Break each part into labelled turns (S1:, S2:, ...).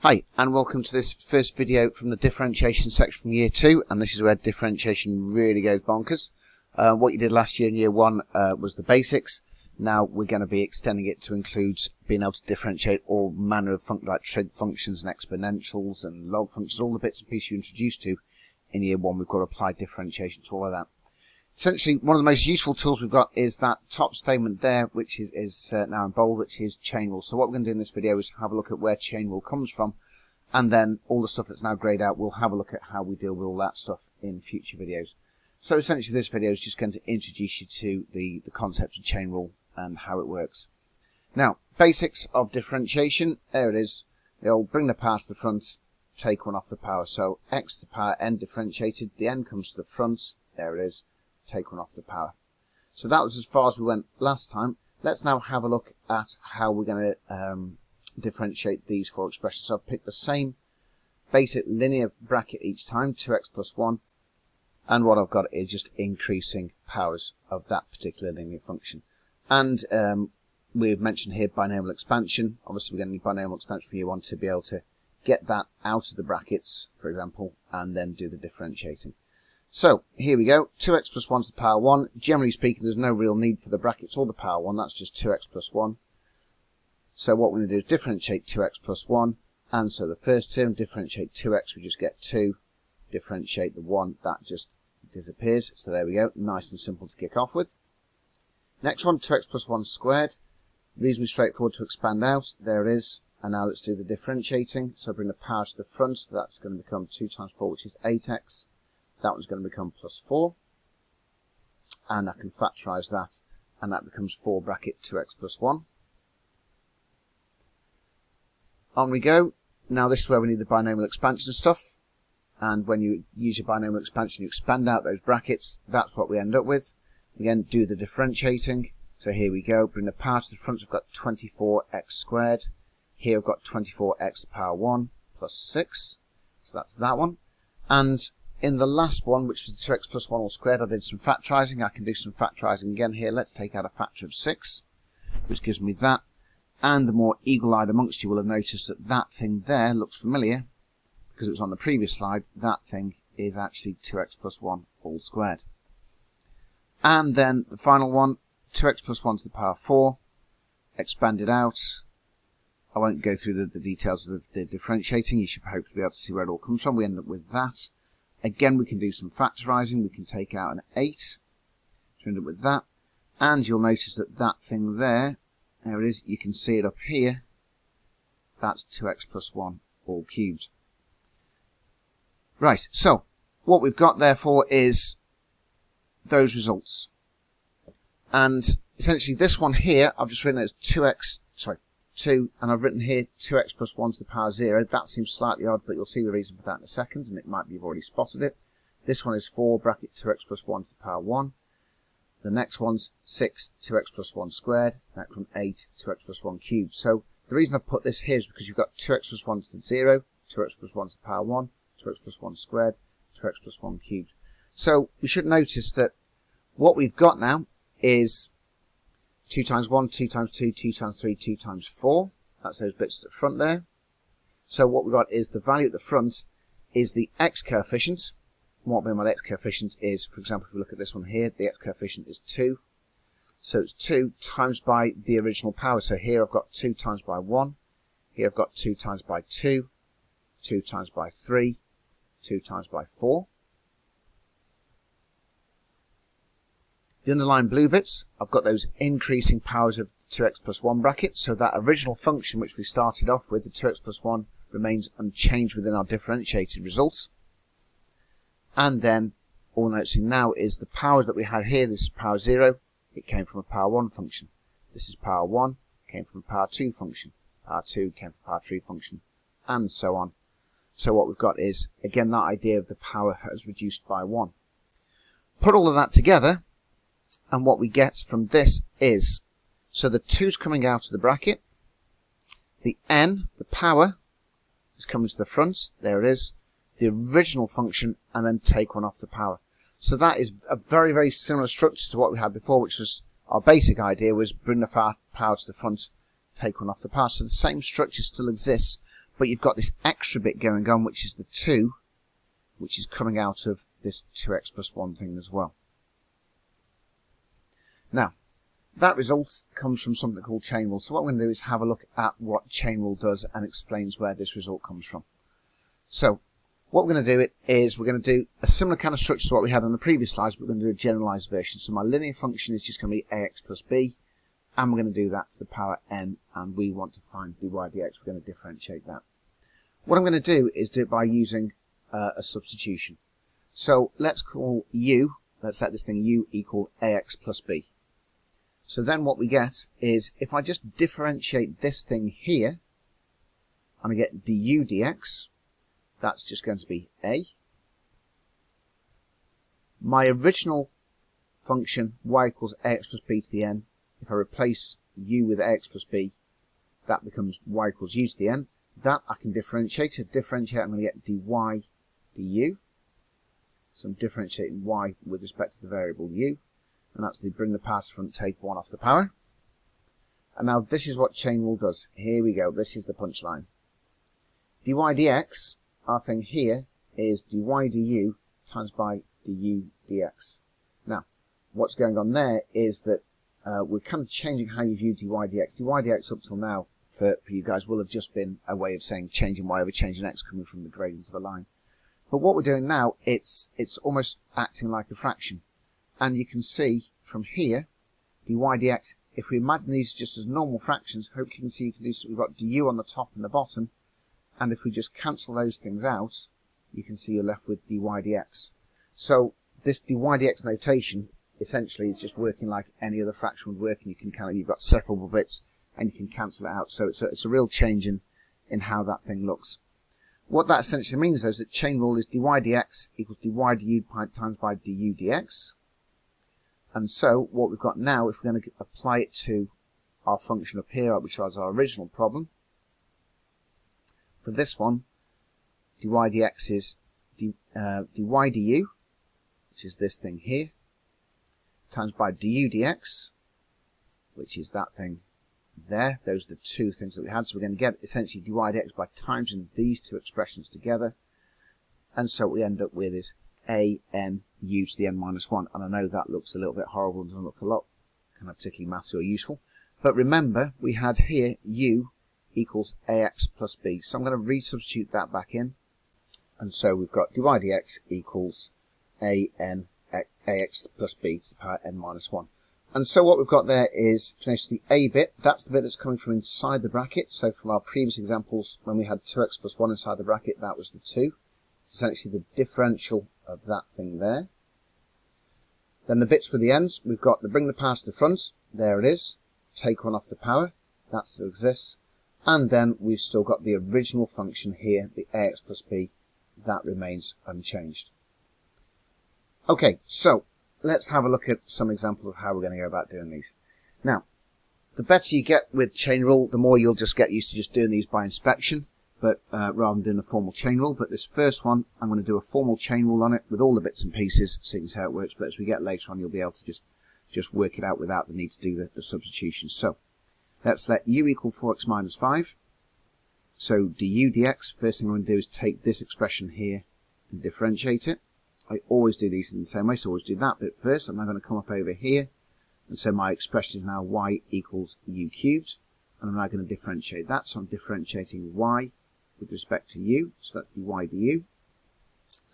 S1: Hi, and welcome to this first video from the differentiation section from year 2, and this is where differentiation really goes bonkers. What you did last year in year 1 was the basics. Now we're going to be extending it to include being able to differentiate all manner of like trig functions and exponentials and log functions, all the bits and pieces you're introduced to in year 1. We've got to apply differentiation to all of that. Essentially, one of the most useful tools we've got is that top statement there, which is now in bold, which is chain rule. So what we're going to do in this video is have a look at where chain rule comes from, and then all the stuff that's now greyed out, we'll have a look at how we deal with all that stuff in future videos. So essentially this video is just going to introduce you to the concept of chain rule and how it works. Now, basics of differentiation, there it is. They'll bring the power to the front, take one off the power. So x to the power n differentiated, the n comes to the front, there it is. Take one off the power. So that was as far as we went last time. Let's now have a look at how we're going to differentiate these four expressions. So I've picked the same basic linear bracket each time, 2x plus 1, and what I've got is just increasing powers of that particular linear function. And we've mentioned here binomial expansion. Obviously we're going to need binomial expansion for year 1 to be able to get that out of the brackets, for example, and then do the differentiating. So, here we go, 2x plus 1 to the power 1. Generally speaking, there's no real need for the brackets or the power 1, that's just 2x plus 1. So what we're going to do is differentiate 2x plus 1, and so the first term, differentiate 2x, we just get 2, differentiate the 1, that just disappears. So there we go, nice and simple to kick off with. Next one, 2x plus 1 squared, reasonably straightforward to expand out, there it is. And now let's do the differentiating, so bring the power to the front, so that's going to become 2 times 4, which is 8x. That one's going to become plus 4, and I can factorise that, and that becomes 4 bracket 2x plus 1. On we go. Now this is where we need the binomial expansion stuff, and when you use your binomial expansion you expand out those brackets, that's what we end up with. Again, do the differentiating, so here we go, bring the power to the front, we've got 24x squared, here we've got 24x to the power 1 plus 6, so that's that one, and in the last one, which was 2x plus 1 all squared, I did some factorising. I can do some factorising again here. Let's take out a factor of 6, which gives me that. And the more eagle-eyed amongst you will have noticed that that thing there looks familiar, because it was on the previous slide. That thing is actually 2x plus 1 all squared. And then the final one, 2x plus 1 to the power 4, expanded out. I won't go through the details of the differentiating. You should hope to be able to see where it all comes from. We end up with that. Again, we can do some factorising. We can take out an 8 to end up with that. And you'll notice that that thing there, there it is, you can see it up here. That's 2x plus 1 all cubed. Right, so what we've got therefore is those results. And essentially this one here, I've just written it as 2, and I've written here 2x plus 1 to the power 0. That seems slightly odd, but you'll see the reason for that in a second, and it might be you've already spotted it. This one is 4 bracket 2x plus 1 to the power 1. The next one's 6, 2x plus 1 squared. Next one, 8, 2x plus 1 cubed. So the reason I've put this here is because you've got 2x plus 1 to the 0, 2x plus 1 to the power 1, 2x plus 1 squared, 2x plus 1 cubed. So we should notice that what we've got now is 2 times 1, 2 times 2, 2 times 3, 2 times 4. That's those bits at the front there. So what we've got is the value at the front is the x coefficient. And what I mean by the x coefficient is, for example, if we look at this one here, the x coefficient is 2. So it's 2 times by the original power. So here I've got 2 times by 1. Here I've got 2 times by 2. 2 times by 3. 2 times by 4. The underlined blue bits, I've got those increasing powers of 2x plus 1 brackets, so that original function which we started off with, the 2x plus 1, remains unchanged within our differentiated result. And then, all we're noticing now is the powers that we had here, this is power 0, it came from a power 1 function. This is power 1, came from a power 2 function. Power 2 came from a power 3 function, and so on. So what we've got is, again, that idea of the power has reduced by 1. Put all of that together, and what we get from this is, so the 2's coming out of the bracket, the n, the power, is coming to the front, there it is, the original function, and then take one off the power. So that is a very, very similar structure to what we had before, which was our basic idea was bring the power to the front, take one off the power. So the same structure still exists, but you've got this extra bit going on, which is the 2, which is coming out of this 2x plus 1 thing as well. Now, that result comes from something called chain rule. So what we're going to do is have a look at what chain rule does and explains where this result comes from. So what we're going to do is we're going to do a similar kind of structure to what we had on the previous slides, but we're going to do a generalized version. So my linear function is just going to be ax plus b, and we're going to do that to the power n, and we want to find dy dx. We're going to differentiate that. What I'm going to do is do it by using a substitution. So let's call let's let this thing u equal ax plus b. So then what we get is, if I just differentiate this thing here, and I get du dx, that's just going to be a. My original function, y equals ax plus b to the n, if I replace u with ax plus b, that becomes y equals u to the n. That I can differentiate. To differentiate, I'm going to get dy du. So I'm differentiating y with respect to the variable u. And that's the bring the power to the front, take 1 off the power. And now this is what chain rule does. Here we go. This is the punchline. Dy dx, our thing here, is dy du times by du dx. Now, what's going on there is that we're kind of changing how you view dy dx. Dy dx up till now, for you guys, will have just been a way of saying changing y over changing x coming from the gradient of a line. But what we're doing now, it's almost acting like a fraction. And you can see from here, dy dx, if we imagine these just as normal fractions, hopefully you can see you can do so. We've got du on the top and the bottom, and if we just cancel those things out, you can see you're left with dy dx. So this dy dx notation essentially is just working like any other fraction would work, and you can you've got separable bits, and you can cancel it out. So it's a real change in how that thing looks. What that essentially means, though, is that chain rule is dy dx equals dy du times by du dx. And so what we've got now, if we're going to apply it to our function up here, which was our original problem, for this one, dy dx is dy du, which is this thing here, times by du dx, which is that thing there. Those are the two things that we had. So we're going to get essentially dy dx by timesing these two expressions together. And so what we end up with is a n u to the n minus 1. And I know that looks a little bit horrible and doesn't look a lot kind of particularly mathsy or useful. But remember, we had here u equals ax plus b. So I'm going to resubstitute that back in. And so we've got dy dx equals a n ax plus b to the power n minus 1. And so what we've got there is, finish the a bit, that's the bit that's coming from inside the bracket. So from our previous examples, when we had 2x plus 1 inside the bracket, that was the 2. It's essentially the differential of that thing there. Then the bits with the ends, we've got the bring the power to the front, there it is. Take 1 off the power, that still exists. And then we've still got the original function here, the ax plus b, that remains unchanged. Okay, so let's have a look at some examples of how we're going to go about doing these. Now, the better you get with chain rule, the more you'll just get used to just doing these by inspection, but rather than doing a formal chain rule. But this first one, I'm going to do a formal chain rule on it with all the bits and pieces, so you can see how it works. But as we get later on, you'll be able to just work it out without the need to do the substitution. So let's let u equal 4x minus 5. So du dx, first thing I'm going to do is take this expression here and differentiate it. I always do these in the same way, so I always do that bit first. I'm now going to come up over here, and so my expression is now y equals u cubed, and I'm now going to differentiate that. So I'm differentiating y with respect to u, so that's dy du,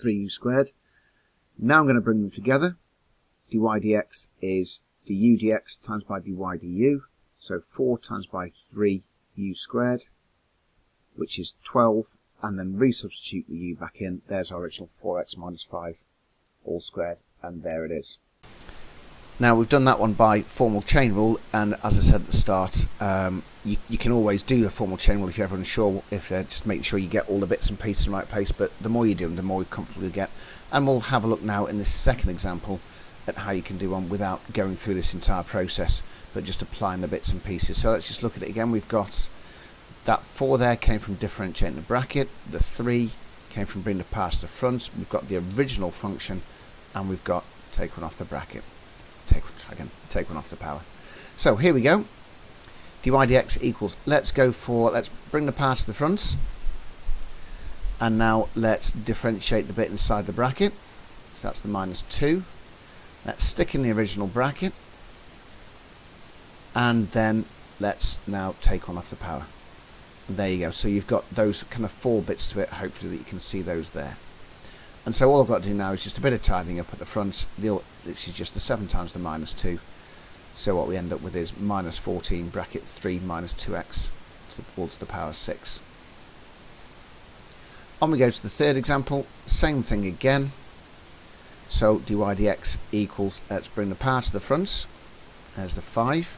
S1: 3u squared. Now I'm going to bring them together. Dy dx is du dx times by dy du, so 4 times by 3u squared, which is 12, and then resubstitute the u back in. There's our original 4x minus 5 all squared, and there it is. Now we've done that one by formal chain rule, and as I said at the start, you can always do a formal chain rule if you're ever unsure, just make sure you get all the bits and pieces in the right place, but the more you do them, the more comfortable you get. And we'll have a look now in this second example at how you can do one without going through this entire process, but just applying the bits and pieces. So let's just look at it again. We've got that 4 there came from differentiating the bracket, the 3 came from bringing the power to the front, we've got the original function, and we've got take 1 off the bracket. Take 1 off the power. So here we go. Dy dx equals, let's bring the power to the front. And now let's differentiate the bit inside the bracket. So that's the -2. Let's stick in the original bracket. And then let's now take one off the power. And there you go. So you've got those kind of 4 bits to it, hopefully that you can see those there. And so all I've got to do now is just a bit of tidying up at the front, which is just the 7 times the -2. So what we end up with is -14 bracket 3 minus 2x towards the power 6. On we go to the third example, same thing again. So dy dx equals, let's bring the power to the front, there's the 5.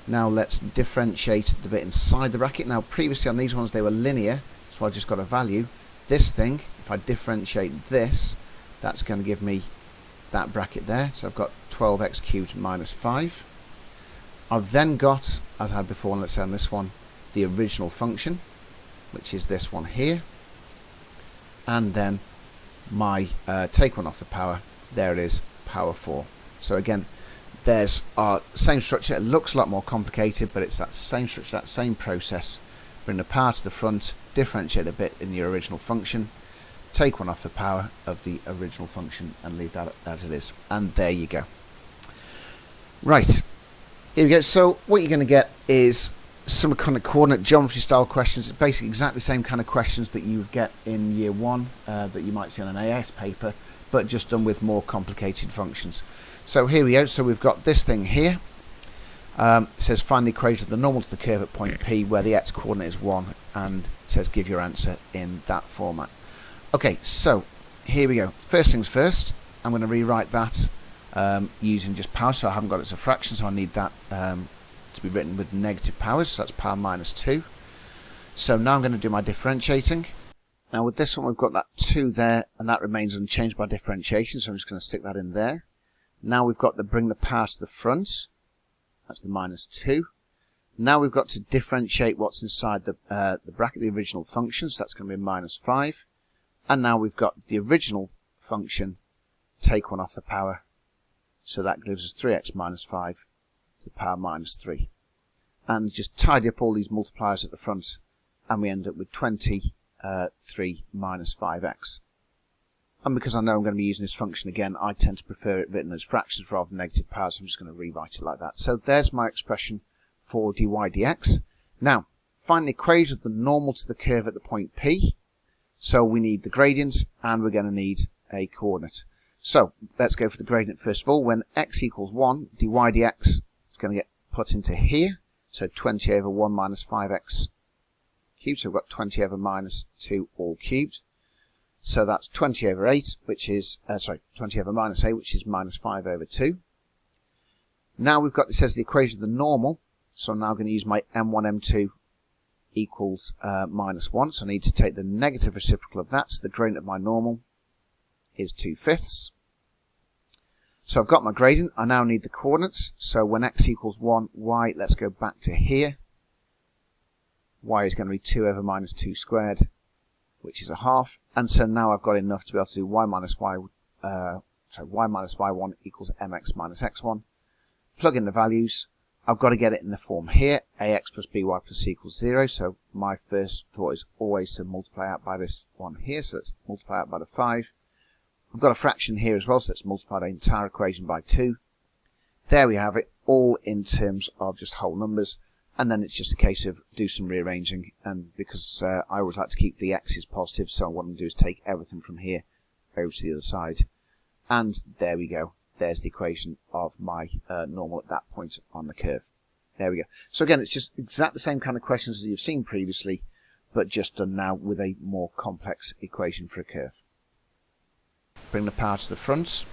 S1: Now let's differentiate the bit inside the bracket. Now previously on these ones they were linear, so I just got a value. This thing, if I differentiate this, that's going to give me that bracket there. So I've got 12x cubed minus 5. I've then got, as I had before, let's say on this one, the original function, which is this one here. And then my take one off the power, there it is, power 4. So again, there's our same structure. It looks a lot more complicated, but it's that same structure, that same process. Bring the power to the front, differentiate a bit in your original function, take one off the power of the original function and leave that as it is. And there you go. Right, here we go. So what you're going to get is some kind of coordinate geometry style questions. It's basically exactly the same kind of questions that you would get in year 1 that you might see on an AS paper, but just done with more complicated functions. So here we go. So we've got this thing here. It says find the equation of the normal to the curve at point P where the x coordinate is 1, and it says give your answer in that format. Okay, so here we go. First things first, I'm going to rewrite that using just power, so I haven't got it as a fraction, so I need that to be written with negative powers, so that's power -2. So now I'm going to do my differentiating. Now with this one we've got that 2 there, and that remains unchanged by differentiation, so I'm just going to stick that in there. Now we've got to bring the power to the front, that's the -2. Now we've got to differentiate what's inside the bracket, the original function, so that's going to be -5. And now we've got the original function, take one off the power, so that gives us 3x minus 5 to the power -3. And just tidy up all these multipliers at the front, and we end up with 23 minus 5x. And because I know I'm going to be using this function again, I tend to prefer it written as fractions rather than negative powers, so I'm just going to rewrite it like that. So there's my expression for dy dx. Now, find the equation of the normal to the curve at the point P. So we need the gradient, and we're going to need a coordinate. So let's go for the gradient first of all. When x equals 1, dy dx is going to get put into here. So 20 over 1 minus 5x cubed. So we've got 20 over minus 2 all cubed. So that's 20 over 8, which is, 20 over minus 8, which is minus 5 over 2. Now we've got, it says the equation of the normal. So I'm now going to use my m1, m2 equals -1. So I need to take the negative reciprocal of that. So the gradient of my normal is 2/5. So I've got my gradient. I now need the coordinates. So when x equals 1, y, let's go back to here. Y is going to be 2 over minus 2 squared, which is a half. And so now I've got enough to be able to do y minus y1 equals mx minus x1. Plug in the values. I've got to get it in the form here, ax plus by plus c equals 0. So my first thought is always to multiply out by this one here. So let's multiply out by the 5. I've got a fraction here as well, so let's multiply the entire equation by 2. There we have it, all in terms of just whole numbers. And then it's just a case of do some rearranging. And because I always like to keep the x's positive, so what I'm going to do is take everything from here over to the other side. And there we go. There's the equation of my normal at that point on the curve. There we go. So again, it's just exactly the same kind of questions as you've seen previously, but just done now with a more complex equation for a curve. Bring the power to the front.